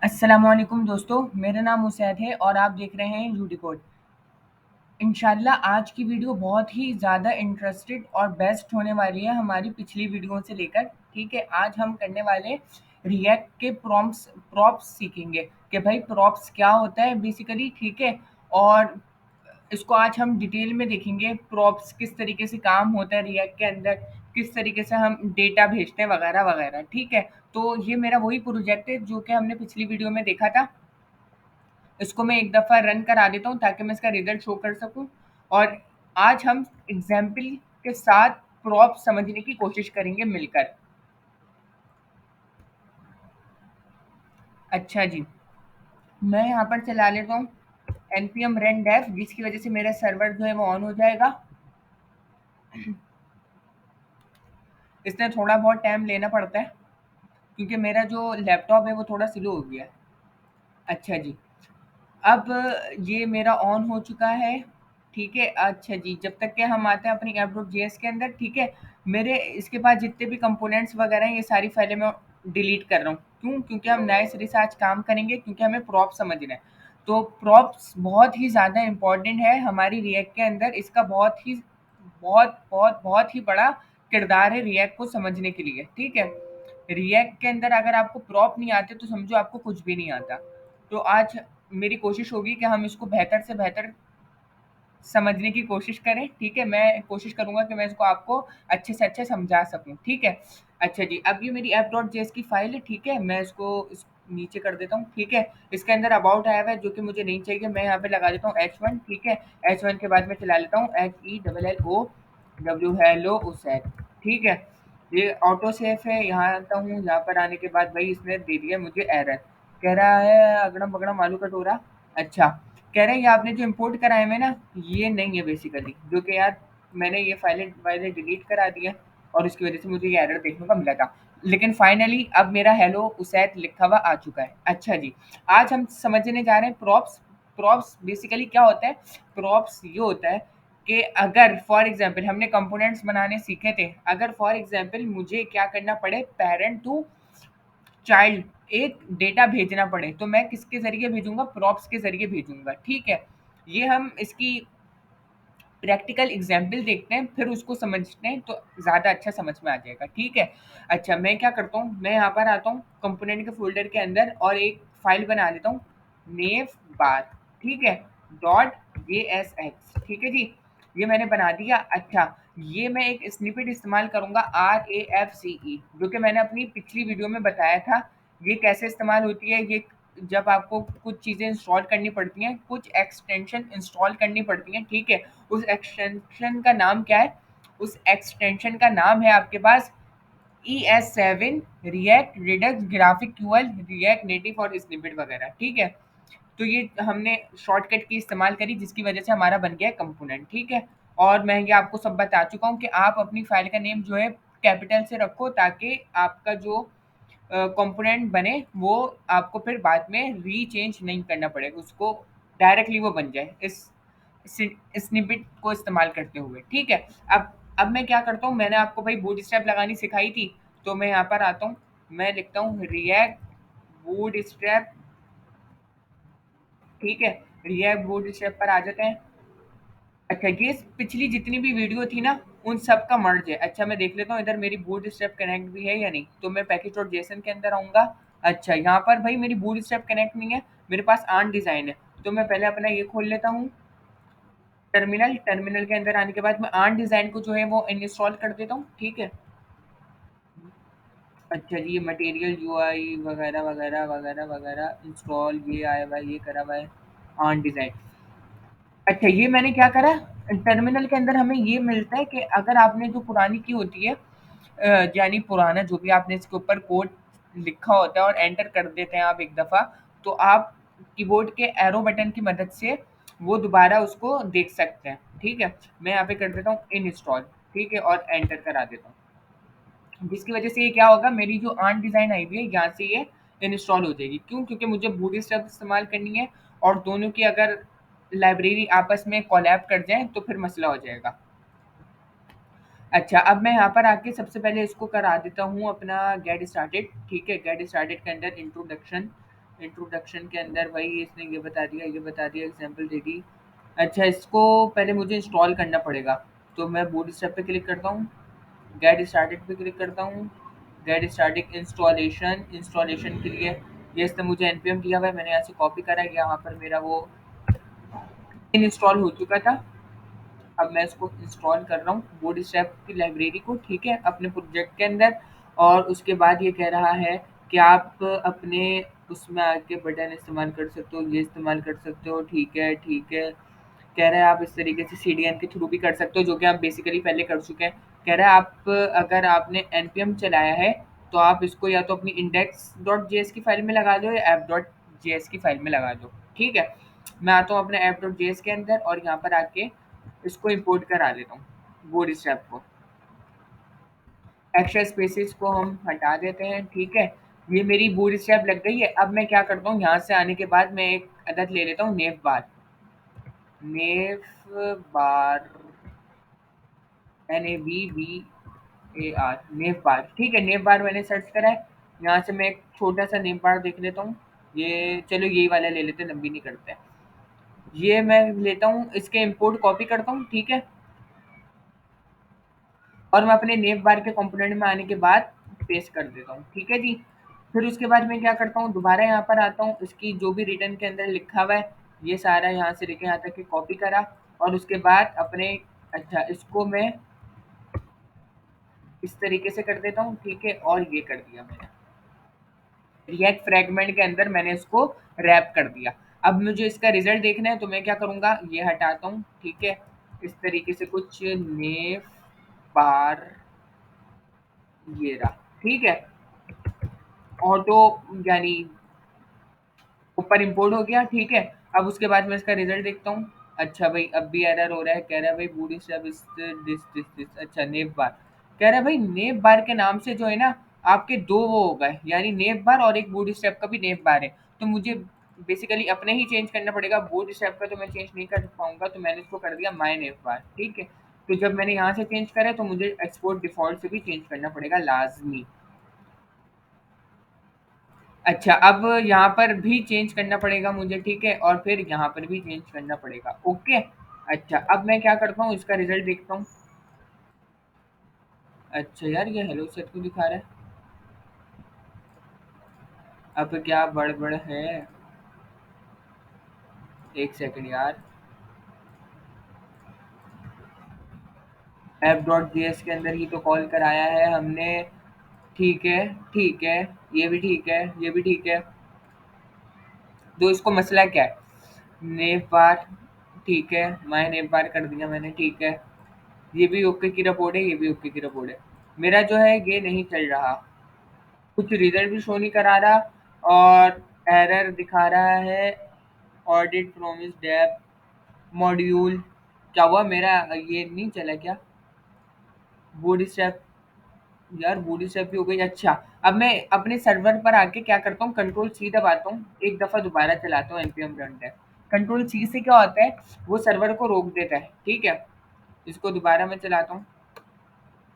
अस्सलामुअलैकुम दोस्तों, मेरा नाम मुसैद है और आप देख रहे हैं यूडी कोड। इंशाल्लाह आज की वीडियो बहुत ही ज़्यादा इंटरेस्टेड और बेस्ट होने वाली है हमारी पिछली वीडियो से लेकर। ठीक है, आज हम करने वाले रिएक्ट के प्रॉप्स सीखेंगे कि भाई प्रॉप्स क्या होता है बेसिकली। ठीक है, और इसको आज हम डिटेल में देखेंगे, प्रॉप्स किस तरीके से काम होता है रिएक्ट के अंदर, किस तरीके से हम डेटा भेजते हैं वगैरह वगैरह। ठीक है, तो ये मेरा वही प्रोजेक्ट है जो कि हमने पिछली वीडियो में देखा था। इसको मैं एक दफ़ा रन करा देता हूँ ताकि मैं इसका रिजल्ट शो कर सकूँ। और आज हम एग्जाम्पल के साथ प्रॉप समझने की कोशिश करेंगे मिलकर। अच्छा जी, मैं यहाँ पर चला लेता हूँ npm run dev, जिसकी वजह से मेरा सर्वर जो है वो ऑन हो जाएगा। इसमें थोड़ा बहुत टाइम लेना पड़ता है क्योंकि मेरा जो लैपटॉप है वो थोड़ा स्लो हो गया है। अच्छा जी, अब ये मेरा ऑन हो चुका है। ठीक है, अच्छा जी, जब तक कि हम आते हैं अपनी app.js के अंदर। ठीक है, मेरे इसके बाद जितने भी कंपोनेंट्स वगैरह हैं ये सारी फाइलें मैं डिलीट कर रहा हूँ। क्यों? क्योंकि हम नए सिरे से आज काम करेंगे, क्योंकि हमें प्रॉप समझना है। तो प्रॉप्स बहुत ही ज़्यादा इम्पोर्टेंट है हमारी रिएक्ट के अंदर। इसका बहुत ही बड़ा किरदार है रिएक्ट को समझने के लिए। ठीक है, रिएक्ट के अंदर अगर आपको प्रॉप नहीं आते तो समझो आपको कुछ भी नहीं आता। तो आज मेरी कोशिश होगी कि हम इसको बेहतर से बेहतर समझने की कोशिश करें। ठीक है, मैं कोशिश करूंगा कि मैं इसको आपको अच्छे से अच्छे समझा सकूं। ठीक है, अच्छा जी, अब ये मेरी app.js की फाइल है। ठीक है, मैं इसको नीचे कर देता हूँ। ठीक है, इसके अंदर अबाउट आया हुआ है जो कि मुझे नहीं चाहिए, मैं यहाँ पे लगा देता हूँ H1। ठीक है, H1 के बाद मैं चला लेता हूँ HELLO हेलो उसेट। ठीक है, ये ऑटो सेफ है। यहाँ आता हूँ, यहाँ पर आने के बाद भाई इसने दे दिया मुझे एरर। कह रहा है अगड़म बगड़म आलू कटोरा। अच्छा, कह रहे हैं ये आपने जो इम्पोर्ट कराए हुए ना, ये नहीं है बेसिकली, जो कि यार मैंने ये फाइलें वाइलें डिलीट करा दी है और उसकी वजह से मुझे ये एरर देखने को मिला था। लेकिन फाइनली अब मेरा हेलो उसैत लिखा हुआ आ चुका है। अच्छा जी, आज हम समझने जा रहे हैं प्रॉप्स। प्रॉप्स बेसिकली क्या होता है? प्रॉप्स ये होता है कि अगर फॉर एग्जांपल हमने कंपोनेंट्स बनाने सीखे थे, अगर फॉर एग्जांपल मुझे क्या करना पड़े, पेरेंट टू चाइल्ड एक डेटा भेजना पड़े, तो मैं किसके ज़रिए भेजूँगा? प्रॉप्स के ज़रिए भेजूँगा। ठीक है? ये हम इसकी प्रैक्टिकल एग्जाम्पल देखते हैं, फिर उसको समझते हैं तो ज़्यादा अच्छा समझ में आ जाएगा। ठीक है? अच्छा, मैं क्या करता हूँ, मैं यहाँ पर आता हूँ कंपोनेंट के फ़ोल्डर के अंदर और एक फ़ाइल बना लेता हूँ नेव बार। ठीक है? .jsx। ठीक है जी? ये मैंने बना दिया। अच्छा, ये मैं एक स्निपेट इस्तेमाल करूँगा RAFCE, जो कि मैंने अपनी पिछली वीडियो में बताया था। ये कैसे इस्तेमाल होती है, ये जब आपको कुछ चीज़ें इंस्टॉल करनी पड़ती हैं, कुछ एक्सटेंशन इंस्टॉल करनी पड़ती हैं। ठीक है? उस एक्सटेंशन का नाम क्या है? उस एक्सटेंशन का नाम है आपके पास ES7 react Redux graphic QL react native और स्निपेट वगैरह। ठीक है, तो ये हमने शॉर्टकट की इस्तेमाल करी जिसकी वजह से हमारा बन गया कंपोनेंट। ठीक है, और मैं ये आपको सब बता चुका हूँ कि आप अपनी फाइल का नेम जो है कैपिटल से रखो ताकि आपका जो कंपोनेंट बने वो आपको फिर बाद में रीचेंज नहीं करना पड़े, उसको डायरेक्टली वो बन जाए इस स्निपेट को इस्तेमाल करते हुए। ठीक है, अब मैं क्या करता हूँ, मैंने आपको भाई बूट स्ट्रैप लगानी सिखाई थी, तो मैं यहाँ पर आता हूँ, मैं लिखता हूँ रिएक्ट बूट स्ट्रैप। ठीक है, रिएक्ट बूट स्ट्रैप पर आ जाते हैं। अच्छा, ये पिछली जितनी भी वीडियो थी ना, उन सब का मर्ज है। अच्छा, मैं देख लेता हूँ इधर मेरी बूट स्ट्रैप कनेक्ट भी है या नहीं, तो मैं पैकेज डॉट जेसन के अंदर आऊँगा। अच्छा, यहाँ पर भाई मेरी बूट स्ट्रैप कनेक्ट नहीं है, मेरे पास आर्न डिज़ाइन है, तो मैं पहले अपना ये खोल लेता हूँ टर्मिनल के अंदर आने के बाद मैं आर्न डिज़ाइन को जो है वो इंस्टॉल कर देता हूँ। ठीक है, अच्छा जी, ये मटेरियल यूआई वगैरह वगैरह वगैरह वगैरह इंस्टॉल, ये आया हुआ है, ये करा हुआ है आर्न डिज़ाइन। अच्छा, ये मैंने क्या करा, टर्मिनल के अंदर हमें ये मिलता है कि अगर आपने जो पुरानी की होती है, यानी पुराना जो भी आपने इसके ऊपर कोड लिखा होता है और एंटर कर देते हैं आप एक दफ़ा, तो आप कीबोर्ड के एरो बटन की मदद से वो दोबारा उसको देख सकते हैं। ठीक है, मैं यहाँ पे कर देता हूँ इंस्टॉल। ठीक है, और एंटर करा देता हूँ, जिसकी वजह से ये क्या होगा, मेरी जो आर्ट डिज़ाइन आई हुई है यहाँ से ये इंस्टॉल हो जाएगी। क्यों? क्योंकि मुझे बूटी स्ट्रैप इस्तेमाल करनी है और दोनों की अगर लाइब्रेरी आपस में कोलैब कर जाए तो फिर मसला हो जाएगा। अच्छा, अब मैं यहाँ पर आके सबसे पहले इसको करा देता हूँ अपना गेट स्टार्टेड। ठीक है, गेट स्टार्टेड के अंदर इंट्रोडक्शन इंट्रोडक्शन के अंदर भाई इसने ये बता दिया, ये बता दिया, एग्जांपल दे दी। अच्छा, इसको पहले मुझे इंस्टॉल करना पड़ेगा। तो मैं बूटस्ट्रैप पे क्लिक करता हूँ, गेट स्टार्टेड पे क्लिक करता हूँ, गेट स्टार्टेड इंस्टॉलेशन। इंस्टॉलेशन के लिए ये इसने मुझे npm दिया हुआ है, मैंने यहाँ से कॉपी करा है, यहाँ पर मेरा वो इंस्टॉल हो चुका था। अब मैं इसको इंस्टॉल कर रहा हूँ बूटस्ट्रैप की लाइब्रेरी को, ठीक है, अपने प्रोजेक्ट के अंदर। और उसके बाद ये कह रहा है कि आप अपने उसमें आके बटन इस्तेमाल कर सकते हो, ये इस्तेमाल कर सकते हो, ठीक है, ठीक है। कह रहा है आप इस तरीके से सीडीएन के थ्रू भी कर सकते हो, जो कि आप बेसिकली पहले कर चुके हैं। कह रहा है आप अगर आपने npm चलाया है तो आप इसको या तो अपनी इंडेक्स डॉट जेएस की फाइल में लगा दो या ऐप डॉट जेएस की फाइल में लगा दो, ठीक है। मैं आता हूँ अपने ऐप डॉट जेएस के अंदर और यहाँ पर आके इसको इंपोर्ट करा लेता हूँ बूटस्ट्रैप को। एक्स्ट्रा स्पेसेस को हम हटा देते हैं, ठीक है। ये मेरी बूटस्ट्रैप लग गई है। अब मैं क्या करता हूँ, यहाँ से आने के बाद मैं एक अदद ले लेता हूँ नेव बार। नेव बार, NAVBAR, नेव बार, ठीक है। नेव बार मैंने सर्च करा है। यहाँ से मैं एक छोटा सा नेव बार देख लेता हूँ। ये चलो यही वाला ले लेते हैं, लंबी नहीं करते हैं। ये मैं लेता हूँ, इसके इंपोर्ट कॉपी करता हूँ, ठीक है। और मैं अपने नेव बार के कंपोनेंट में आने के बाद पेस्ट कर देता हूँ, ठीक है जी। फिर उसके बाद मैं क्या करता हूँ, दोबारा यहाँ पर आता हूँ, इसकी जो भी रिटर्न के अंदर लिखा हुआ है ये सारा यहाँ से लेके यहाँ तक के कॉपी करा। और उसके बाद अपने, अच्छा, इसको मैं इस तरीके से कर देता हूँ, ठीक है। और ये कर दिया मैंने, रिएक्ट फ्रेगमेंट के अंदर मैंने इसको रैप कर दिया। अब मुझे इसका रिजल्ट देखना है तो मैं क्या करूँगा, ये हटाता हूँ, ठीक है। इस तरीके से कुछ नेव बार, ये रहा, ठीक है। ऑटो यानी ऊपर इंपोर्ट हो गया, ठीक है। अब उसके बाद मैं इसका रिजल्ट देखता हूँ। अच्छा भाई, अब भी एरर हो रहा है, कह रहा है भाई बूडी स्टैप इस दिस दिस दिस, अच्छा नेव बार। कह रहा है भाई नेव बार के नाम से जो है ना, आपके दो वो हो गए, यानी नेव बार और एक बूडी स्टैप का भी नेव बार है। तो मुझे बेसिकली अपने ही चेंज करना पड़ेगा, बूडी स्टैप का तो मैं चेंज नहीं कर पाऊंगा, तो मैंने इसको कर दिया माई नेव बार, ठीक है। तो जब मैंने यहाँ से चेंज करा तो मुझे एक्सपोर्ट डिफॉल्ट से भी चेंज करना पड़ेगा लाजमी। अच्छा, अब यहाँ पर भी चेंज करना पड़ेगा मुझे, ठीक है, और फिर यहाँ पर भी चेंज करना पड़ेगा, ओके। अच्छा, अब मैं क्या करता हूँ, इसका रिजल्ट देखता हूँ। अच्छा यार, ये हेलो सेट को दिखा रहा है। अब क्या बड़बड़ है, एक सेकंड यार। ऐप डॉट जेएस के अंदर ही तो कॉल कराया है हमने, ठीक है, ठीक है। ये भी ठीक है, ये भी ठीक है। तो इसको मसला क्या है, नेव बार, ठीक है, मैं नेव बार कर दिया मैंने, ठीक है। ये भी ओके की रिपोर्ट है, ये भी ओके की रिपोर्ट है। मेरा जो है ये नहीं चल रहा, कुछ रिजल्ट भी शो नहीं करा रहा, और एरर दिखा रहा है। ऑडिट प्रोमिस डेप मॉड्यूल, क्या हुआ मेरा, ये नहीं चला क्या, बूट स्टेप, यार बूट स्टेप भी हो गई। अच्छा, अब मैं अपने सर्वर पर आके क्या करता हूँ, कंट्रोल सी दबाता हूँ, एक दफ़ा दोबारा चलाता हूँ npm run time. Control C से क्या होता है, वो सर्वर को रोक देता है, ठीक है। इसको दोबारा मैं चलाता हूँ,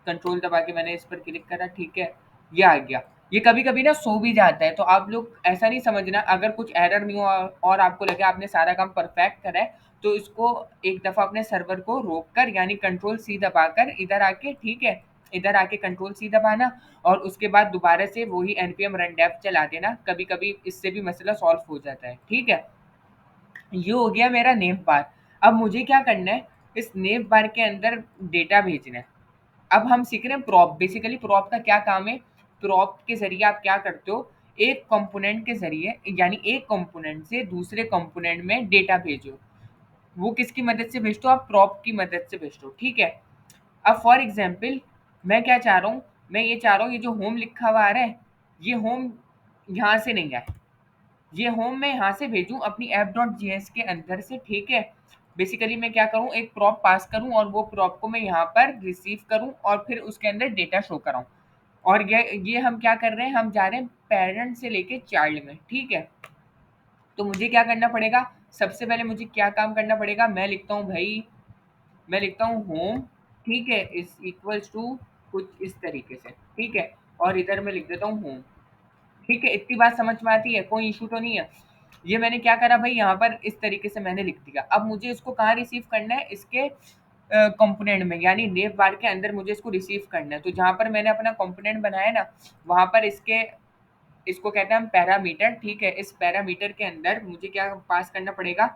कंट्रोल दबा के मैंने इस पर क्लिक करा, ठीक है। ये आ गया। ये कभी कभी ना सो भी जाता है, तो आप लोग ऐसा नहीं समझना, अगर कुछ एरर नहीं हुआ और आपको लगे आपने सारा काम परफेक्ट करा है, तो इसको एक दफा अपने सर्वर को रोक कर, यानी कंट्रोल सी दबाकर इधर आके, ठीक है, इधर आके कंट्रोल सी दबाना, और उसके बाद दोबारा से वही npm रन डेफ चला देना, कभी कभी इससे भी मसला सॉल्व हो जाता है, ठीक है। ये हो गया मेरा नेम बार। अब मुझे क्या करना है, इस नेम बार के अंदर डेटा भेजना है। अब हम सीख रहे हैं प्रॉप, बेसिकली प्रॉप का क्या काम है। प्रॉप के जरिए आप क्या करते हो, एक कंपोनेंट के जरिए, यानी एक कंपोनेंट से दूसरे कंपोनेंट में डेटा भेजो। वो किसकी मदद से भेजते हो, आप प्रॉप की मदद से भेजते हो, ठीक है। अब फॉर एग्जाम्पल मैं क्या चाह रहा हूँ, मैं ये चाह रहा हूँ, ये जो होम लिखा हुआ आ रहा है, ये होम यहाँ से नहीं आए, ये होम मैं यहाँ से भेजूँ अपनी ऐप डॉट जी एस के अंदर से, ठीक है। बेसिकली मैं क्या करूँ, एक प्रॉप पास करूँ और वो प्रॉप को मैं यहाँ पर रिसीव करूँ और फिर उसके अंदर डेटा शो कराऊँ। और ये हम क्या कर रहे हैं, हम जा रहे हैं पेरेंट से लेके चाइल्ड में, ठीक है। तो मुझे क्या करना पड़ेगा, सबसे पहले मुझे क्या काम करना पड़ेगा, मैं लिखता हूँ भाई, मैं लिखता हूँ होम, ठीक है, इज इक्वल्स टू कुछ इस तरीके से, ठीक है। और इधर मैं लिख देता हूँ होम, ठीक है, इतनी बात समझ में आती है, कोई इशू तो नहीं है। ये मैंने क्या करा भाई, यहाँ पर इस तरीके से मैंने लिख दिया। अब मुझे इसको कहाँ रिसीव करना है, इसके कंपोनेंट में, यानी नेव बार के अंदर मुझे इसको रिसीव करना है। तो जहाँ पर मैंने अपना कंपोनेंट बनाया ना, वहाँ पर इसके, इसको कहते हैं हम पैरामीटर। ठीक है, इस पैरामीटर के अंदर मुझे क्या पास करना पड़ेगा,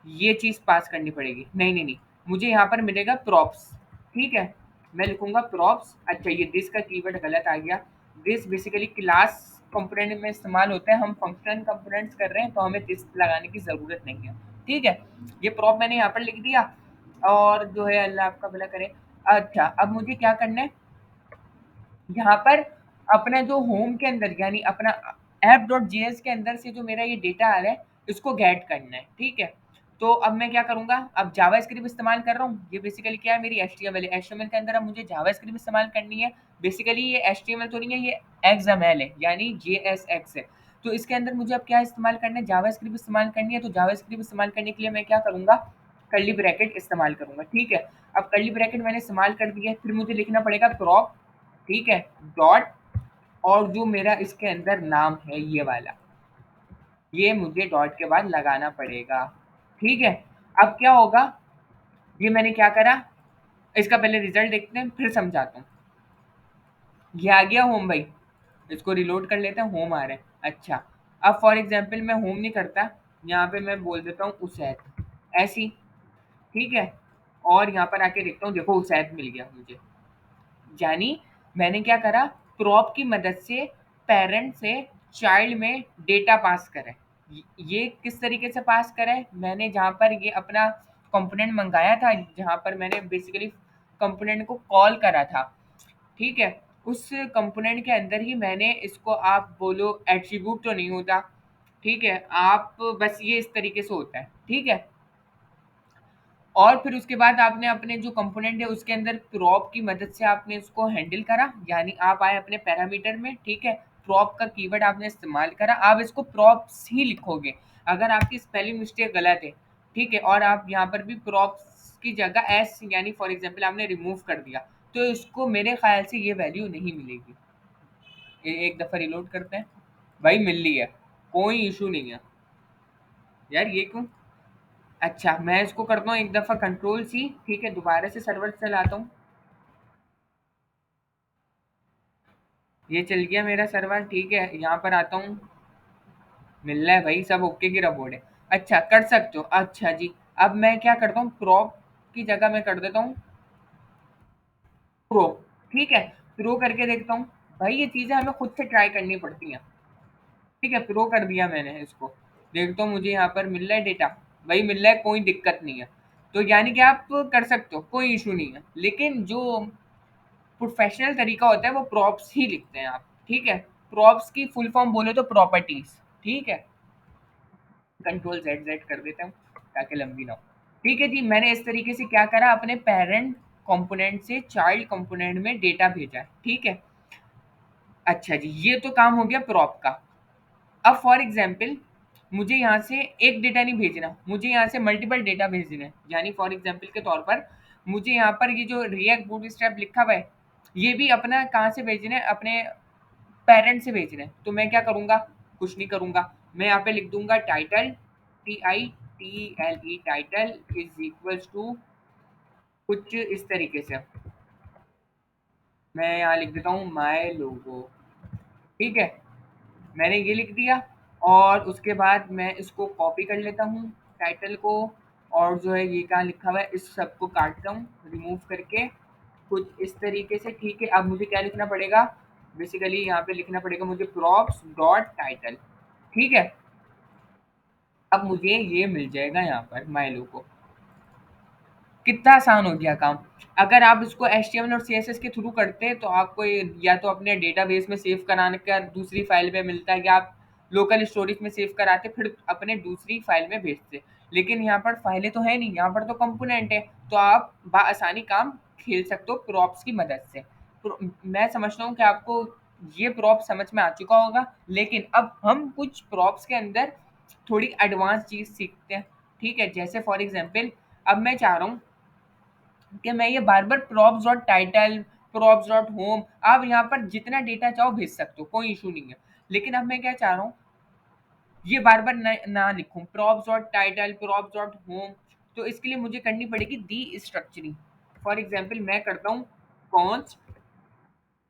ये चीज़ पास करनी पड़ेगी। नहीं नहीं नहीं, मुझे यहाँ पर मिलेगा प्रॉप्स। ठीक है, मैं लिखूंगा प्रॉप्स। अच्छा, ये दिस का कीवर्ड गलत आ गया। दिस बेसिकली क्लास कंपोनेंट में इस्तेमाल होता है, हम फंक्शन कंपोनेंट्स कर रहे हैं तो हमें दिस लगाने की ज़रूरत नहीं है। ठीक है, ये प्रॉप मैंने यहाँ पर लिख दिया, और जो है अल्लाह आपका भला करे। अच्छा, अब मुझे क्या करना है, यहाँ पर अपना जो होम के अंदर, यानी अपना app.js के अंदर से जो मेरा ये डेटा आ रहा है, इसको गेट करना है। ठीक है, तो अब मैं क्या करूंगा, अब जावा स्क्रिप्ट इस्तेमाल कर रहा हूँ। ये बेसिकली क्या है, मेरी HTML है, HTML के अंदर अब मुझे जावा स्क्रिप्ट इस्तेमाल करनी है। बेसिकली ये HTML तो नहीं है, ये XML है, यानी JSX है। तो इसके अंदर मुझे अब क्या इस्तेमाल करना है, जावा स्क्रिप्ट इस्तेमाल करनी है। तो जावा स्क्रिप्ट इस्तेमाल करने के लिए मैं क्या करूंगा, कर्ली ब्रैकेट इस्तेमाल करूंगा। ठीक है, अब कर्ली ब्रैकेट मैंने इस्तेमाल कर दिया है, फिर मुझे लिखना पड़ेगा प्रॉप। ठीक है, डॉट, और जो मेरा इसके अंदर नाम है ये वाला, ये मुझे डॉट के बाद लगाना पड़ेगा। ठीक है, अब क्या होगा, ये मैंने क्या करा, इसका पहले रिजल्ट देखते हैं फिर समझाता हूँ। ये आ गया होम भाई, इसको रिलोड कर लेते हैं, होम आ रहा है। अच्छा, अब फॉर एग्जाम्पल मैं होम नहीं करता, यहाँ पे मैं बोल देता हूँ उसैद, ऐसी। ठीक है, और यहाँ पर आके देखता हूँ, देखो उसैद मिल गया मुझे। यानी मैंने क्या करा, प्रॉप की मदद से पेरेंट से चाइल्ड में डेटा पास करा है। ये किस तरीके से पास करा है, मैंने जहाँ पर ये अपना कंपोनेंट मंगाया था, जहाँ पर मैंने बेसिकली कंपोनेंट को कॉल करा था। ठीक है, उस कंपोनेंट के अंदर ही मैंने इसको, आप बोलो एट्रीब्यूट तो नहीं होता, ठीक है, आप बस ये इस तरीके से होता है। ठीक है, और फिर उसके बाद आपने अपने जो कंपोनेंट है उसके अंदर प्रॉप की मदद से आपने उसको हैंडल करा, यानी आप आए अपने पैरामीटर में। ठीक है, प्रॉप का कीवर्ड आपने इस्तेमाल करा, आप इसको प्रॉप्स ही लिखोगे। अगर आपकी स्पेलिंग मिस्टेक गलत है, ठीक है, और आप यहाँ पर भी प्रॉप्स की जगह एस, यानी फॉर एग्जाम्पल आपने रिमूव कर दिया, तो इसको मेरे ख्याल से ये वैल्यू नहीं मिलेगी। एक दफ़ा रिलोड करते हैं, भाई मिल रही है, कोई इशू नहीं है। यार ये क्यों, अच्छा मैं इसको करता हूँ एक दफ़ा कंट्रोल सी। ठीक है, दोबारा से सर्वर चलाता हूँ, ये चल गया मेरा सर्वर। ठीक है, यहाँ पर आता हूँ, मिल रहा है भाई, सब ओके की रिपोर्ट है। अच्छा, कर सकते हो, अच्छा जी। अब मैं क्या करता हूँ, प्रॉप की जगह मैं कर देता हूँ प्रो। ठीक है, प्रो करके देखता हूँ। भाई ये चीज़ें हमें खुद से ट्राई करनी पड़ती हैं। ठीक है, प्रो कर दिया मैंने इसको, देखता हूँ मुझे यहाँ पर मिल रहा है डेटा, वही मिल रहा है, कोई दिक्कत नहीं है। तो यानी कि आप कर सकते हो, कोई इशू नहीं है, लेकिन जो प्रोफेशनल तरीका होता है वो प्रॉप्स ही लिखते हैं आप। ठीक है, प्रॉप्स की फुल फॉर्म बोले तो प्रॉपर्टीज। ठीक है, कंट्रोल जेड जेड कर देता हूँ ताकि लंबी ना हो। ठीक है जी, मैंने इस तरीके से क्या करा, अपने पेरेंट कंपोनेंट से चाइल्ड कंपोनेंट में डेटा भेजा है। ठीक है, अच्छा जी, ये तो काम हो गया प्रॉप का। अब फॉर एग्जाम्पल मुझे यहाँ से एक डेटा नहीं भेजना, मुझे यहाँ से मल्टीपल डेटा भेजने हैं। यानी फॉर एग्जाम्पल के तौर पर मुझे यहाँ पर ये जो रिएक्ट बूटस्ट्रैप लिखा हुआ है, ये भी अपना कहाँ से भेजना है, अपने पेरेंट से भेजना है। तो मैं क्या करूँगा, कुछ नहीं करूँगा, मैं यहाँ पे लिख दूंगा title, TITLE, title is equals to कुछ इस तरीके से, मैं यहाँ लिख देता हूँ माय लोगो। ठीक है, मैंने ये लिख दिया, और उसके बाद मैं इसको कॉपी कर लेता हूँ टाइटल को, और जो है ये कहाँ लिखा हुआ है इस सब को काटता हूँ रिमूव करके कुछ इस तरीके से। ठीक है, अब मुझे क्या लिखना पड़ेगा, बेसिकली यहाँ पे लिखना पड़ेगा मुझे प्रॉप्स डॉट टाइटल। ठीक है, अब मुझे ये मिल जाएगा यहाँ पर माय लोगो। कितना आसान हो गया काम। अगर आप इसको HTML और CSS के थ्रू करते हैं तो आपको या तो अपने डेटाबेस में सेव कराने का दूसरी फाइल में मिलता है, या आप लोकल स्टोरेज में सेव कराते फिर अपने दूसरी फाइल में भेजते। लेकिन यहाँ पर फाइलें तो है नहीं, यहाँ पर तो कंपोनेंट है, तो आप आसानी काम खेल सकते हो प्रॉप्स की मदद से। मैं समझता हूँ कि आपको ये प्रॉप समझ में आ चुका होगा, लेकिन अब हम कुछ प्रॉप्स के अंदर थोड़ी एडवांस चीज़ सीखते हैं। ठीक है, जैसे फॉर एग्जाम्पल अब मैं चाह रहा हूँ कि मैं ये बार-बार props dot title, props dot home, आप यहाँ पर जितना डेटा चाहो भेज सकते हो, कोई इश्यू नहीं है। लेकिन अब मैं क्या चाह रहा हूँ, ये बार बार ना लिखूं props dot title, props dot home. तो इसके लिए मुझे करनी पड़ेगी डी स्ट्रक्चरिंग। फॉर एग्जाम्पल मैं करता हूँ कॉन्स,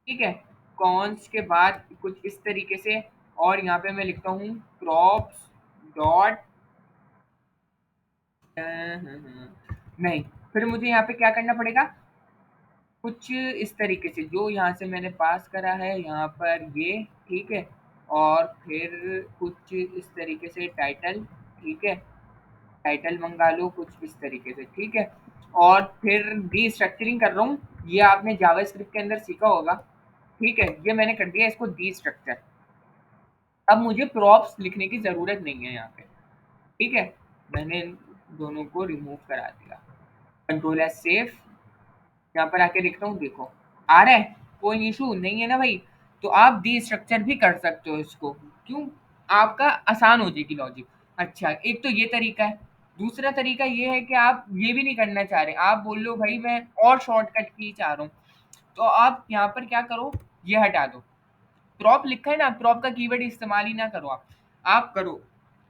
ठीक है, कॉन्स के बाद कुछ इस तरीके से, और यहाँ पे मैं लिखता हूँ प्रॉप्स डॉट, नहीं, फिर मुझे यहाँ पे क्या करना पड़ेगा, कुछ इस तरीके से जो यहाँ से मैंने पास करा है यहाँ पर ये, ठीक है, और फिर कुछ इस तरीके से टाइटल, ठीक है, टाइटल मंगा लो कुछ इस तरीके से, ठीक है, और फिर डी स्ट्रक्चरिंग कर रहा हूँ। ये आपने जावास्क्रिप्ट के अंदर सीखा होगा, ठीक है, ये मैंने कर दिया इसको डी स्ट्रक्चर। अब मुझे प्रॉप्स लिखने की जरूरत नहीं है यहाँ पे, ठीक है, मैंने इन दोनों को रिमूव करा दिया, कंट्रोल एस सेव, यहाँ पर आके देखता हूँ, देखो आ रहा है, कोई इशू नहीं है ना भाई। तो आप डी स्ट्रक्चर भी कर सकते हो इसको, क्यों, आपका आसान हो जाएगी लॉजिक। अच्छा, एक तो ये तरीका है। दूसरा तरीका ये है कि आप ये भी नहीं करना चाह रहे, आप बोल लो भाई मैं और शॉर्टकट की चाह रहा हूँ, तो आप यहाँ पर क्या करो, ये हटा दो, प्रॉप लिखा है ना, प्रॉप का कीवर्ड इस्तेमाल ही ना करो आप करो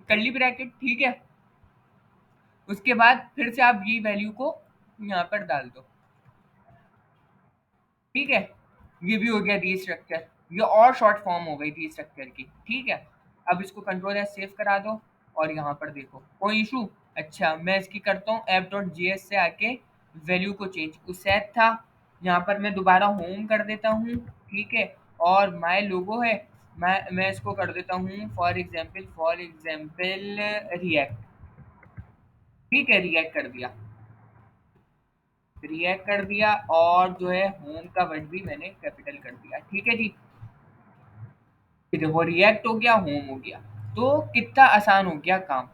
कर्ली ब्रैकेट, ठीक है, उसके बाद फिर से आप ये वैल्यू को यहाँ पर डाल दो, ठीक है, ये भी हो गया डी स्ट्रक्चर, ये और शॉर्ट फॉर्म हो गई डी स्ट्रक्चर की, ठीक है। अब इसको कंट्रोल एस सेव करा दो, और यहाँ पर देखो कोई इशू। अच्छा, मैं इसकी करता हूँ ऐप डॉट जी एस से आके वैल्यू को चेंज, उस सेट था, यहाँ पर मैं दोबारा होम कर देता हूँ, ठीक है, और माय लोगो है, मैं इसको कर देता हूँ फॉर एग्जाम्पल रिएक्ट, ठीक है, रिएक्ट कर दिया, रिएक्ट कर दिया, और जो है होम का वर्ड भी मैंने कैपिटल कर दिया, ठीक है जी। ये देखो रिएक्ट हो गया, होम हो गया, तो कितना आसान हो गया काम।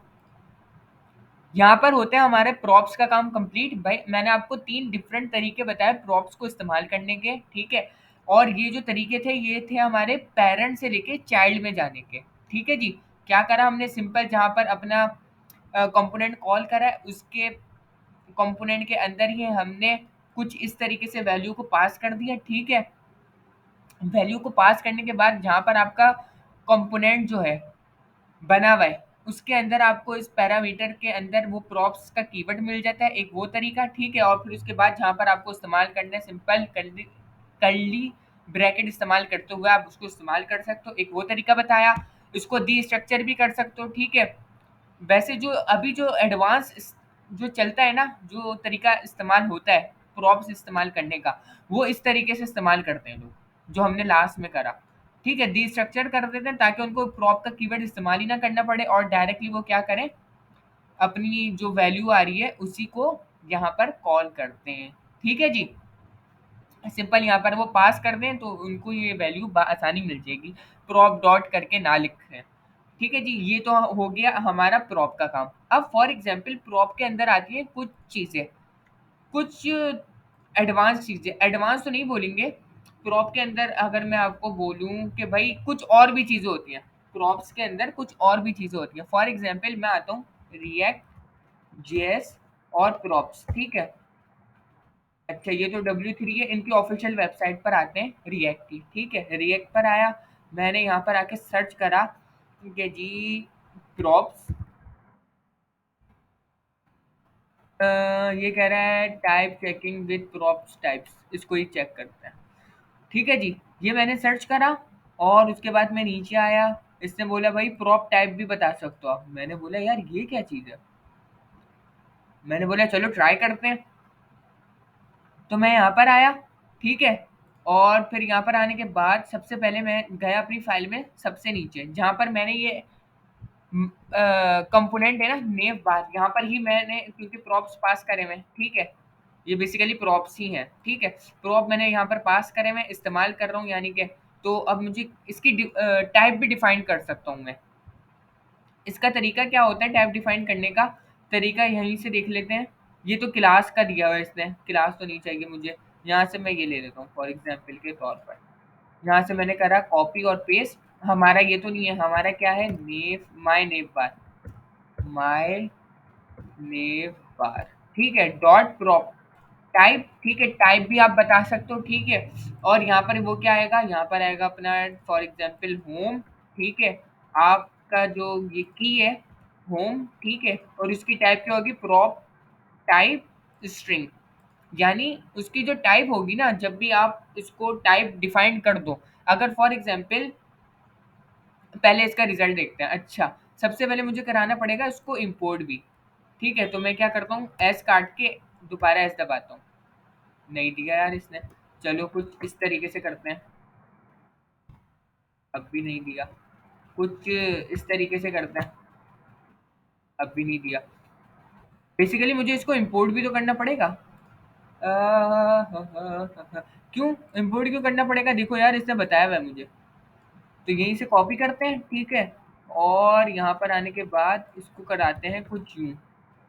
यहाँ पर होते हैं हमारे प्रॉप्स का काम कंप्लीट। भाई मैंने आपको 3 डिफरेंट तरीके बताए प्रॉप्स को इस्तेमाल करने के, ठीक है, और ये जो तरीके थे ये थे हमारे पेरेंट से लेके चाइल्ड में जाने के, ठीक है जी। क्या करा हमने, सिंपल जहाँ पर अपना कंपोनेंट कॉल करा है उसके कंपोनेंट के अंदर ही हमने कुछ इस तरीके से वैल्यू को पास कर दिया, ठीक है। वैल्यू को पास करने के बाद जहाँ पर आपका कंपोनेंट जो है बना हुआ है उसके अंदर आपको इस पैरामीटर के अंदर वो प्रॉप्स का कीवर्ड मिल जाता है, एक वो तरीका, ठीक है। और फिर उसके बाद जहाँ पर आपको इस्तेमाल करना है सिंपल कर्ली कर्ली ब्रैकेट इस्तेमाल करते हुए आप उसको इस्तेमाल कर सकते हो, एक वो तरीका बताया। इसको डी स्ट्रक्चर भी कर सकते हो, ठीक है। वैसे जो अभी जो एडवांस जो चलता है ना, जो तरीका इस्तेमाल होता है प्रॉप्स इस्तेमाल करने का, वो इस तरीके से इस्तेमाल करते हैं लोग, जो हमने लास्ट में करा, ठीक है, डी स्ट्रक्चर कर देते हैं ताकि उनको प्रॉप का कीवर्ड इस्तेमाल ही ना करना पड़े, और डायरेक्टली वो क्या करें, अपनी जो वैल्यू आ रही है उसी को यहाँ पर कॉल करते हैं, ठीक है जी। सिंपल यहाँ पर वो पास कर दें तो उनको ये वैल्यू आसानी मिल जाएगी, प्रॉप डॉट करके ना लिखें, ठीक है जी। ये तो हो गया हमारा प्रॉप का काम। अब फॉर एग्जाम्पल प्रॉप के अंदर आती है कुछ चीज़ें, कुछ एडवांस चीज़ें, एडवांस तो नहीं बोलेंगे, प्रॉप के अंदर अगर मैं आपको बोलूँ कि भाई कुछ और भी चीज़ें होती हैं, प्रॉप्स के अंदर कुछ और भी चीज़ें होती हैं। फॉर एग्जाम्पल मैं आता हूँ रिएक्ट जेएस और प्रॉप्स, ठीक है। अच्छा, ये तो W3 है, इनकी ऑफिशियल वेबसाइट पर आते हैं रिएक्ट की, ठीक है, रिएक्ट पर आया, मैंने यहाँ पर आके सर्च करा कि जी प्रॉप्स, ये कह रहा है type checking with props types, इसको ही चेक करते हैं, ठीक है जी। ये मैंने सर्च करा, और उसके बाद मैं नीचे आया, इसने बोला भाई प्रॉप टाइप भी बता सकते हो आप, मैंने बोला यार ये क्या चीज़ है, मैंने बोला चलो ट्राई करते हैं। तो मैं यहाँ पर आया, ठीक है, और फिर यहाँ पर आने के बाद सबसे पहले मैं गया अपनी फाइल में सबसे नीचे जहाँ पर मैंने ये कंपोनेंट है ना नेव बार, यहाँ पर ही मैंने क्योंकि प्रॉप्स पास करे हुए हैं, ठीक है, ये बेसिकली प्रॉप्स ही हैं, ठीक है, प्रॉप मैंने यहाँ पर पास करे हुए इस्तेमाल कर रहा हूँ यानी कि, तो अब मुझे इसकी टाइप भी डिफाइन कर सकता हूँ मैं। इसका तरीका क्या होता है टाइप डिफाइन करने का, तरीका यहीं से देख लेते हैं। ये तो क्लास का दिया हुआ है इसने, क्लास तो नहीं चाहिए मुझे, यहाँ से मैं ये ले लेता हूँ फॉर एग्जाम्पल के तौर पर, यहाँ से मैंने करा कॉपी और पेस्ट, हमारा ये तो नहीं है, हमारा क्या है नेव, माय नेव बार, माय नेव बार, ठीक है, डॉट प्रॉप टाइप, ठीक है, टाइप भी आप बता सकते हो, ठीक है। और यहाँ पर वो क्या आएगा, यहाँ पर आएगा अपना फॉर एग्जाम्पल होम, ठीक है, आपका जो ये की है होम, ठीक है, और इसकी टाइप क्या होगी, प्रॉप टाइप स्ट्रिंग। यानी उसकी जो टाइप होगी ना, जब भी आप इसको टाइप डिफाइन कर दो, अगर फॉर एग्जांपल पहले इसका रिजल्ट देखते हैं। अच्छा, सबसे पहले मुझे कराना पड़ेगा इसको इंपोर्ट भी। ठीक है, तो मैं क्या करता हूँ, एस काट के दोबारा एस दबाता हूँ। नहीं दिया यार इसने। चलो कुछ इस तरीके से करते हैं। अब भी नहीं दिया। कुछ इस तरीके से करते हैं। अब भी नहीं दिया। बेसिकली मुझे इसको इंपोर्ट भी तो करना पड़ेगा। क्यों इंपोर्ट क्यों करना पड़ेगा, देखो यार इसने बताया हुआ है मुझे। तो यहीं से कॉपी करते हैं, ठीक है, और यहाँ पर आने के बाद इसको कराते हैं कुछ यूं।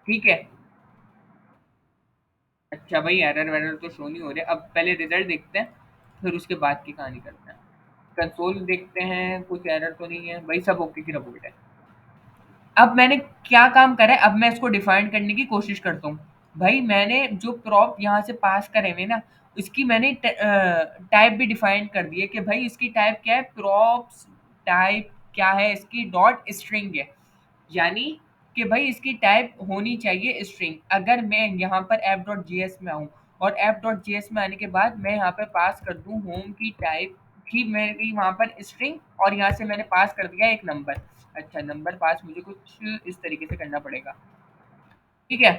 ठीक है। अच्छा भाई, एरर वेरर तो शो नहीं हो रहे। अब पहले रिजल्ट देखते हैं, फिर उसके बाद की कहानी करते हैं। कंसोल देखते हैं, कुछ एरर तो नहीं है भाई, सब ओके की रिपोर्ट है। अब मैंने क्या काम करा है, अब मैं इसको डिफाइन करने की कोशिश करता हूँ। भाई मैंने जो प्रॉप यहाँ से पास करे हुए ना, इसकी मैंने टाइप भी डिफाइन कर दी है कि भाई इसकी टाइप क्या है, प्रॉप्स टाइप क्या है इसकी, डॉट स्ट्रिंग है। यानी कि भाई इसकी टाइप होनी चाहिए स्ट्रिंग। अगर मैं यहाँ पर ऐप डॉट जी एस में आऊँ, और ऐप डॉट जी एस में आने के बाद मैं यहाँ पर पास कर दूँ होम की टाइप थी मेरी वहाँ पर स्ट्रिंग, और यहाँ से मैंने पास कर दिया एक नंबर। अच्छा, नंबर पास मुझे कुछ इस तरीके से करना पड़ेगा। ठीक है,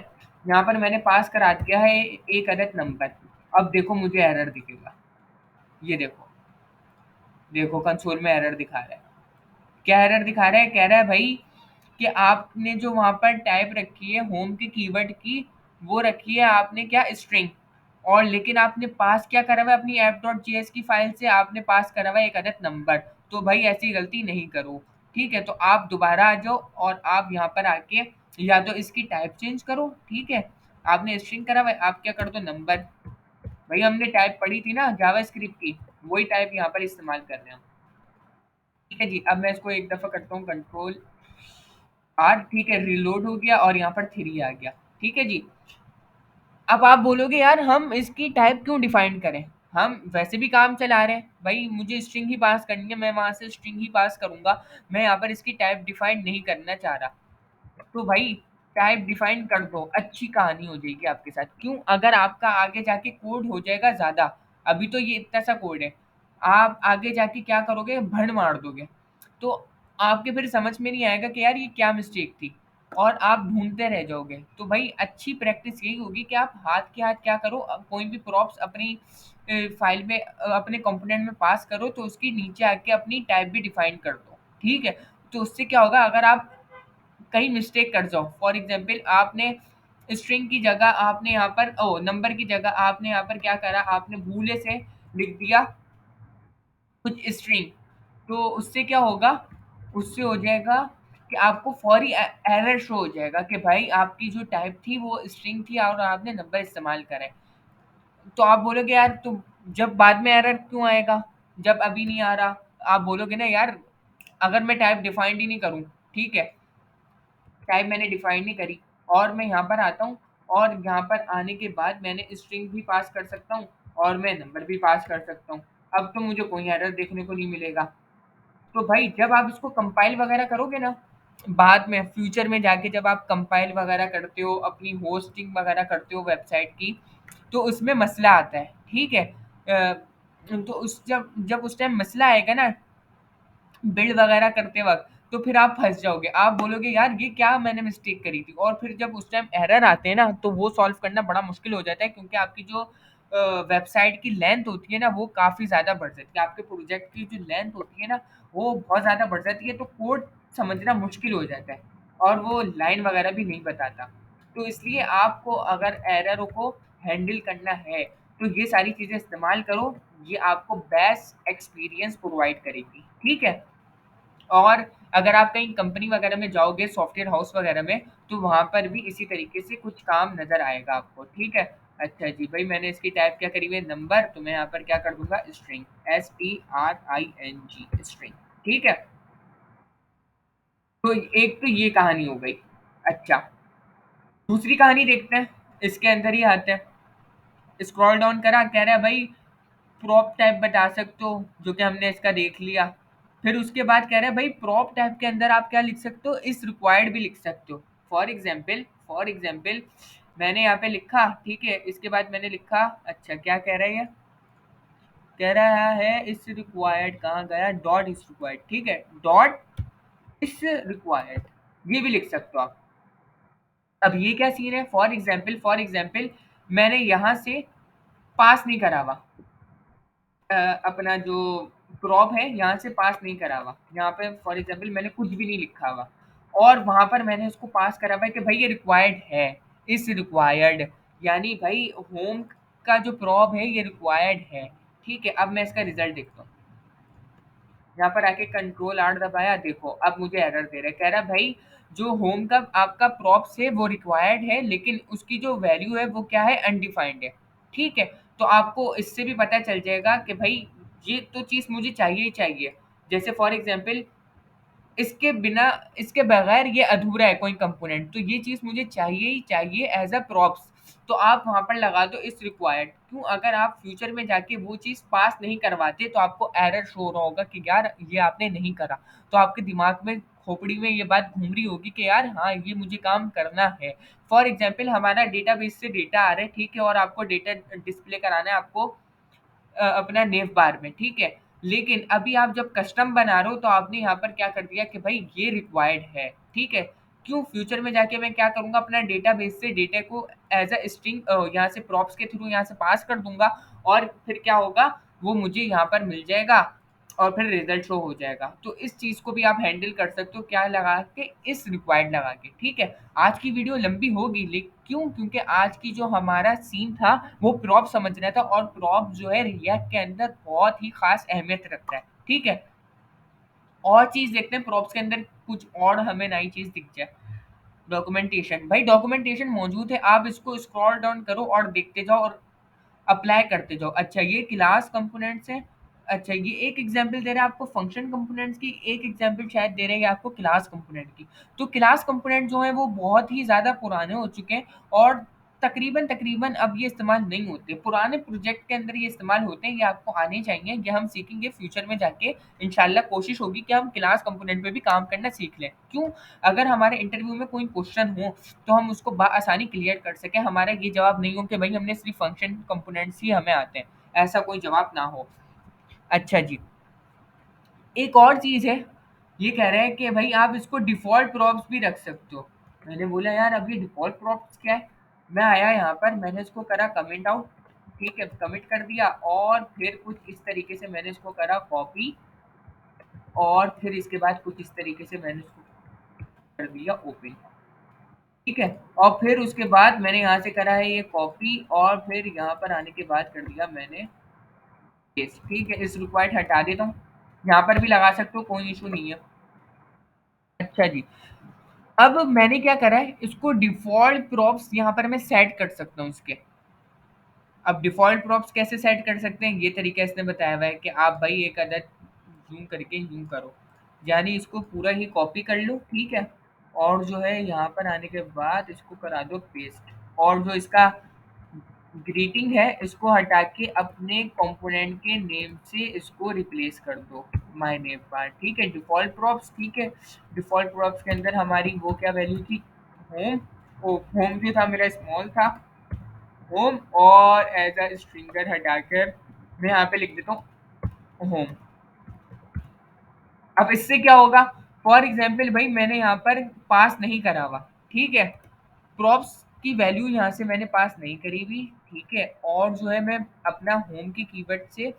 यहाँ पर मैंने पास करा दिया है एक अदद नंबर। अब देखो मुझे एरर दिखेगा। ये देखो, देखो कंसोल में एरर दिखा रहा है। क्या एरर दिखा रहा है, कह रहा है भाई कि आपने जो वहाँ पर टाइप रखी है होम के कीवर्ड की, वो रखी है आपने क्या, स्ट्रिंग। और लेकिन आपने पास क्या करा हुआ है, अपनी ऐप डॉट जी एस की फाइल से आपने पास करा हुआ है एक अदद नंबर। तो भाई ऐसी गलती नहीं करो। ठीक है, तो आप दोबारा आ जाओ और आप यहाँ पर आके या तो इसकी टाइप चेंज करो। ठीक है, आपने स्ट्रिंग करा हुआ है, आप क्या कर दो, नंबर। भाई हमने टाइप पढ़ी थी ना जावा स्क्रिप्ट की, वही टाइप यहाँ पर इस्तेमाल कर रहे हैं हम। ठीक है जी, अब मैं इसको एक दफ़ा करता हूँ, कंट्रोल आर। ठीक है, रिलोड हो गया और यहाँ पर 3 आ गया। ठीक है जी। अब आप बोलोगे यार हम इसकी टाइप क्यों डिफाइन करें, हम वैसे भी काम चला रहे हैं भाई, मुझे स्ट्रिंग ही पास करनी है, मैं वहां से स्ट्रिंग ही पास करूंगा। मैं यहाँ पर इसकी टाइप डिफाइन नहीं करना चाह रहा। तो भाई टाइप डिफाइन कर दो, अच्छी कहानी हो जाएगी आपके साथ। क्यों, अगर आपका आगे जाके कोड हो जाएगा ज्यादा। अभी तो ये इतना सा कोड है, आप आगे जाके क्या करोगे, भंड मार दोगे। तो आपके फिर समझ में नहीं आएगा कि यार ये क्या मिस्टेक थी, और आप ढूंढते रह जाओगे। तो भाई अच्छी प्रैक्टिस यही होगी कि आप हाथ के हाथ क्या करो, कोई भी प्रॉप्स अपनी फाइल में अपने कंपोनेंट में पास करो, तो उसकी नीचे आके अपनी टाइप भी डिफाइन कर दो। ठीक है, तो उससे क्या होगा, अगर आप कहीं मिस्टेक कर जाओ, फॉर एग्जांपल आपने स्ट्रिंग की जगह आपने यहाँ पर ओ नंबर की जगह आपने यहाँ पर क्या करा, आपने भूले से लिख दिया कुछ स्ट्रिंग। तो उससे क्या होगा, उससे हो जाएगा कि आपको फौरी एरर शो हो जाएगा कि भाई आपकी जो टाइप थी वो स्ट्रिंग थी और आपने नंबर इस्तेमाल करे। तो आप बोलोगे यार तुम, जब बाद में एरर क्यों आएगा, जब अभी नहीं आ रहा। आप बोलोगे ना यार, अगर मैं टाइप डिफाइंड ही नहीं करूँ, ठीक है, टाइप मैंने डिफाइन नहीं करी, और मैं यहाँ पर आता हूँ, और यहाँ पर आने के बाद मैंने स्ट्रिंग भी पास कर सकता हूँ और मैं नंबर भी पास कर सकता हूँ। अब तो मुझे कोई एरर देखने को नहीं मिलेगा। तो भाई जब आप इसको कंपाइल वगैरह करोगे ना, बाद में फ्यूचर में जाके जब आप कंपाइल वगैरह करते हो, अपनी होस्टिंग वगैरह करते हो वेबसाइट की, तो उसमें मसला आता है। ठीक है, तो उस जब जब उस टाइम मसला आएगा ना बिल्ड वगैरह करते वक़्त, तो फिर आप फँस जाओगे। आप बोलोगे यार ये क्या मैंने मिस्टेक करी थी, और फिर जब उस टाइम एरर आते हैं ना, तो वो सॉल्व करना बड़ा मुश्किल हो जाता है, क्योंकि आपकी जो वेबसाइट की लेंथ होती है ना, वो काफ़ी ज़्यादा बढ़ जाती है। आपके प्रोजेक्ट की जो लेंथ होती है ना, वो बहुत ज़्यादा बढ़ जाती है, तो कोड समझना मुश्किल हो जाता है, और वो लाइन वगैरह भी नहीं बताता। तो इसलिए आपको अगर एररों को हैंडल करना है, तो ये सारी चीज़ें इस्तेमाल करो, ये आपको बेस्ट एक्सपीरियंस प्रोवाइड करेगी। ठीक है? और अगर आप कहीं कंपनी वगैरह में जाओगे, सॉफ्टवेयर हाउस वगैरह में, तो वहाँ पर भी इसी तरीके से कुछ काम नज़र आएगा आपको। ठीक है? अच्छा जी, भाई मैंने इसकी टाइप क्या करी हुई है, नंबर, तो मैं यहाँ पर क्या कर दूँगा, स्ट्रिंग, STRING स्ट्रिंग। ठीक है? तो एक तो ये कहानी हो गई। अच्छा, दूसरी कहानी देखते हैं, इसके अंदर ही आते हैं। स्क्रॉल डाउन करा, कह रहा है भाई प्रॉप टाइप बता सकते हो, जो कि हमने इसका देख लिया। फिर उसके बाद कह रहा है भाई प्रॉप टाइप के अंदर आप क्या लिख सकते हो, इस रिक्वायर्ड भी लिख सकते हो। फॉर एग्जाम्पल मैंने यहाँ पे लिखा, ठीक है, इसके बाद मैंने लिखा, अच्छा क्या कह रहा है ये, कह रहा है इस रिक्वायर्ड, कहाँ गया, डॉट इस रिक्वायर्ड, ठीक है, डॉट इस रिक्वायर्ड, ये भी लिख सकते हो आप। अब ये क्या सीन है, फॉर एग्जाम्पल मैंने यहाँ से पास नहीं करा हुआ, अपना जो प्रॉप है यहाँ से पास नहीं करा हुआ, यहाँ पे फॉर एग्जाम्पल मैंने कुछ भी नहीं लिखा हुआ, और वहां पर मैंने उसको पास करा हुआ है कि भाई ये रिक्वायर्ड है, इस रिक्वायर्ड, यानी भाई होम का जो प्रॉप है ये रिक्वायर्ड है। ठीक है, अब मैं इसका रिजल्ट देखता हूँ, यहाँ पर आके कंट्रोल आर दबाया, देखो अब मुझे एरर दे रहा है, कह रहा है भाई जो होम का आपका प्रॉप्स है वो रिक्वायर्ड है, लेकिन उसकी जो वैल्यू है वो क्या है, अनडिफाइंड है। ठीक है, तो आपको इससे भी पता चल जाएगा कि भाई ये तो चीज़ मुझे चाहिए ही चाहिए। जैसे फॉर एग्जांपल इसके बिना, इसके बगैर ये अधूरा है कोई कंपोनेंट, तो ये चीज़ मुझे चाहिए ही चाहिए एज अ प्रॉप्स, तो आप वहाँ पर लगा दो इस रिक्वायर्ड। क्यों, अगर आप फ्यूचर में जाके वो चीज़ पास नहीं करवाते तो आपको एरर शो हो रहा होगा कि यार ये आपने नहीं करा, तो आपके दिमाग में, खोपड़ी में ये बात घूम रही होगी कि यार हाँ ये मुझे काम करना है। फॉर एग्जाम्पल हमारा डेटाबेस से डेटा आ रहा है, ठीक है, और आपको डेटा डिस्प्ले कराना है आपको अपना नेव बार में, ठीक है, लेकिन अभी आप जब कस्टम बना रहे हो तो आपने यहाँ पर क्या कर दिया कि भाई ये रिक्वायर्ड है, ठीक है। क्यों, फ्यूचर में जाके मैं क्या करूंगा, अपना डेटाबेस से डेटा को एज अ स्ट्रिंग यहाँ से प्रॉप्स के थ्रू यहाँ से पास कर दूंगा, और फिर क्या होगा, वो मुझे यहाँ पर मिल जाएगा और फिर रिजल्ट शो हो जाएगा। तो इस चीज़ को भी आप हैंडल कर सकते हो, क्या लगा के, इस रिक्वायर्ड लगा के। ठीक है, आज की वीडियो लंबी होगी, लेकिन क्यों, क्योंकि आज की जो हमारा सीन था वो प्रॉप समझना था, और प्रॉप जो है रिएक्ट के अंदर बहुत ही खास अहमियत रखता है। ठीक है, और चीज़ देखते हैं प्रॉप्स के अंदर कुछ और हमें नई चीज़ दिख जाए। डॉक्यूमेंटेशन, भाई डॉक्यूमेंटेशन मौजूद है, आप इसको स्क्रॉल डाउन करो और देखते जाओ और अप्लाई करते जाओ। अच्छा ये क्लास कंपोनेंट्स हैं, अच्छा ये एक एग्जांपल दे रहा है आपको फंक्शन कंपोनेंट्स की, एक एग्जांपल शायद दे रहे हैं आपको क्लास कंपोनेंट की। तो क्लास कंपोनेंट जो है वो बहुत ही ज़्यादा पुराने हो चुके हैं, और तकरीबन तकरीबन अब ये इस्तेमाल नहीं होते, पुराने प्रोजेक्ट के अंदर ये इस्तेमाल होते हैं, ये आपको आने चाहिए, ये हम सीखेंगे फ्यूचर में जाके। इंशाल्लाह कोशिश होगी कि हम क्लास कंपोनेंट पे भी काम करना सीख लें। क्यों, अगर हमारे इंटरव्यू में कोई क्वेश्चन हो तो हम उसको आसानी क्लियर कर सकें, हमारा ये जवाब नहीं हो कि भाई हमने सिर्फ फंक्शन कंपोनेंट्स ही हमें आते हैं, ऐसा कोई जवाब ना हो। अच्छा जी, एक और चीज़ है, ये कह रहे हैं कि भाई आप इसको डिफ़ॉल्ट प्रॉप्स भी रख सकते हो। मैंने बोला यार अब ये डिफ़ॉल्ट प्रॉप्स क्या है? मैं आया यहाँ पर, मैंने इसको करा कमेंट आउट, ठीक है, कमिट कर दिया, और फिर कुछ इस तरीके से मैंने इसको करा कॉपी, और फिर इसके बाद कुछ इस तरीके से मैंने इसको कर दिया ओपन, ठीक है, और फिर उसके बाद मैंने यहाँ से करा है ये कॉपी, और फिर यहाँ पर आने के बाद कर दिया मैंने पेस्ट, ठीक है, इस रिक्वायर्ड हटा देता हूँ, यहाँ पर भी लगा सकते हो, कोई इशू नहीं है। अच्छा जी, अब मैंने क्या करा है, इसको डिफ़ॉल्ट प्रॉप्स यहाँ पर मैं सेट कर सकता हूँ इसके। अब डिफ़ॉल्ट प्रॉप्स कैसे सेट कर सकते हैं, ये तरीका इसने बताया हुआ है कि आप भाई एक अदद यूँ करके यूँ करो, यानी इसको पूरा ही कॉपी कर लो, ठीक है, और जो है यहाँ पर आने के बाद इसको करा दो पेस्ट, और जो इसका ग्रीटिंग है इसको हटा के अपने कंपोनेंट के नेम से इसको रिप्लेस कर दो, माय नेम बार, ठीक है, डिफ़ॉल्ट प्रॉप्स, ठीक है। डिफ़ॉल्ट प्रॉप्स के अंदर हमारी वो क्या वैल्यू थी, होम, ओ होम जो था मेरा स्मॉल था, होम, और एज अ स्ट्रिंगर हटाकर मैं यहाँ पे लिख देता हूँ होम। अब इससे क्या होगा, फॉर एग्जाम्पल भाई मैंने यहाँ पर पास नहीं करा हुआ, ठीक है, प्रॉप्स की वैल्यू यहाँ से मैंने पास नहीं करी हुई, ठीक है, और जो है मैं अपना होम के कीवर्ड से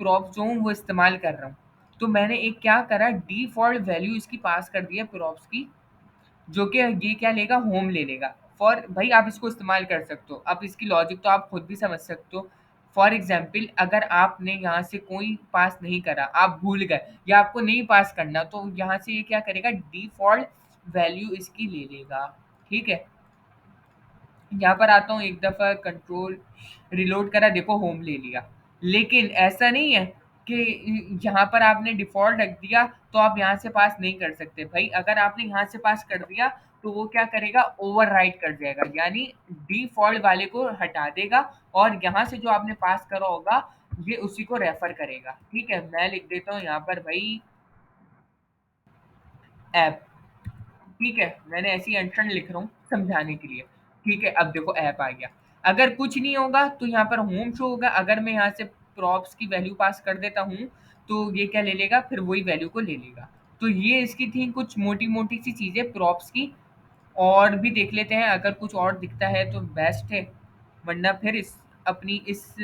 प्रॉप्स जो हूँ वो इस्तेमाल कर रहा हूँ। तो मैंने एक क्या करा, डिफ़ॉल्ट वैल्यू इसकी पास कर दी है प्रॉप्स की, जो कि ये क्या लेगा, होम ले लेगा। फॉर भाई आप इसको इस्तेमाल कर सकते हो, अब इसकी लॉजिक तो आप खुद भी समझ सकते हो। फॉर एग्जाम्पल अगर आपने यहाँ से कोई पास नहीं करा, आप भूल गए या आपको नहीं पास करना, तो यहाँ से ये क्या करेगा, डिफ़ॉल्ट वैल्यू इसकी ले लेगा, ठीक है। यहाँ पर आता हूँ, एक दफ़ा कंट्रोल रिलोड करा, देखो होम ले लिया, लेकिन ऐसा नहीं है कि यहाँ पर आपने डिफ़ॉल्ट रख दिया तो आप यहाँ से पास नहीं कर सकते। भाई अगर आपने यहाँ से पास कर दिया तो वो क्या करेगा, ओवरराइट कर जाएगा, यानी डिफ़ॉल्ट वाले को हटा देगा, और यहाँ से जो आपने पास करा होगा ये उसी को रेफर करेगा, ठीक है। मैं लिख देता हूँ यहाँ पर भाई ऐप, ठीक है, मैंने ऐसी एंट्रन लिख रहा हूँ समझाने के लिए। ठीक है, अब देखो ऐप आ गया। अगर कुछ नहीं होगा तो यहाँ पर होम शो होगा। अगर मैं यहाँ से प्रॉप्स की वैल्यू पास कर देता हूँ तो ये क्या ले लेगा, फिर वही वैल्यू को ले लेगा। तो ये इसकी थी कुछ मोटी मोटी सी चीजें प्रॉप्स की। और भी देख लेते हैं, अगर कुछ और दिखता है तो बेस्ट है, वरना फिर इस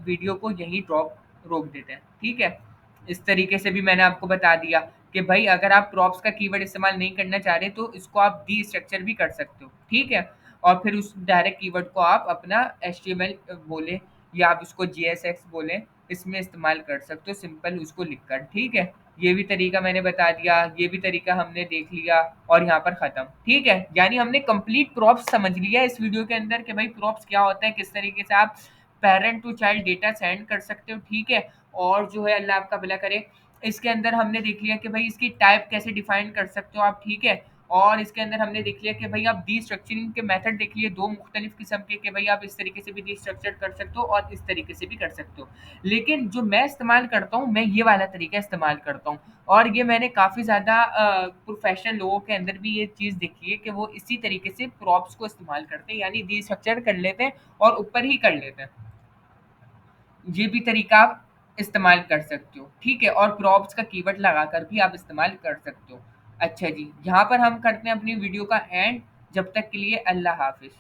वीडियो को यहीं ड्रॉप रोक देते हैं, ठीक है। इस तरीके से भी मैंने आपको बता दिया कि भाई अगर आप प्रॉप्स का कीवर्ड इस्तेमाल नहीं करना चाह रहे तो इसको आप डी स्ट्रक्चर भी कर सकते हो, ठीक है। और फिर उस डायरेक्ट कीवर्ड को आप अपना एच बोले या आप इसको जीएसएक्स बोले, इसमें इस्तेमाल कर सकते हो सिंपल उसको लिखकर, ठीक है। ये भी तरीका मैंने बता दिया, ये भी तरीका हमने देख लिया, और यहाँ पर खत्म, ठीक है। यानी हमने कंप्लीट प्रॉप्स समझ लिया इस वीडियो के अंदर कि भाई प्रॉप्स क्या होता है, किस तरीके से आप parent to child data send कर सकते हो, ठीक है। और जो है अल्लाह आपका भला करे, इसके अंदर हमने देख लिया कि भाई इसकी टाइप कैसे डिफाइन कर सकते हो आप, ठीक है। और इसके अंदर हमने देख लिया कि भाई आप डी स्ट्रक्चरिंग के मेथड देख लिए दो मुख्तलिफ किस्म के, कि भाई आप इस तरीके से भी डी स्ट्रक्चर कर सकते हो और इस तरीके से भी कर सकते हो। लेकिन जो मैं इस्तेमाल करता हूँ, मैं ये वाला तरीका इस्तेमाल करता हूँ। और ये मैंने काफ़ी ज़्यादा प्रोफेशनल लोगों के अंदर भी ये चीज़ देखी है कि वो इसी तरीके से प्रॉप्स को इस्तेमाल करते हैं, यानी डी स्ट्रक्चर कर लेते हैं और ऊपर ही कर लेते हैं। ये भी तरीका आप इस्तेमाल कर सकते हो, ठीक है। और प्रॉप्स का कीवर्ड लगाकर भी आप इस्तेमाल कर सकते हो। अच्छा जी, यहाँ पर हम करते हैं अपनी वीडियो का एंड। जब तक के लिए अल्लाह हाफ़िज़।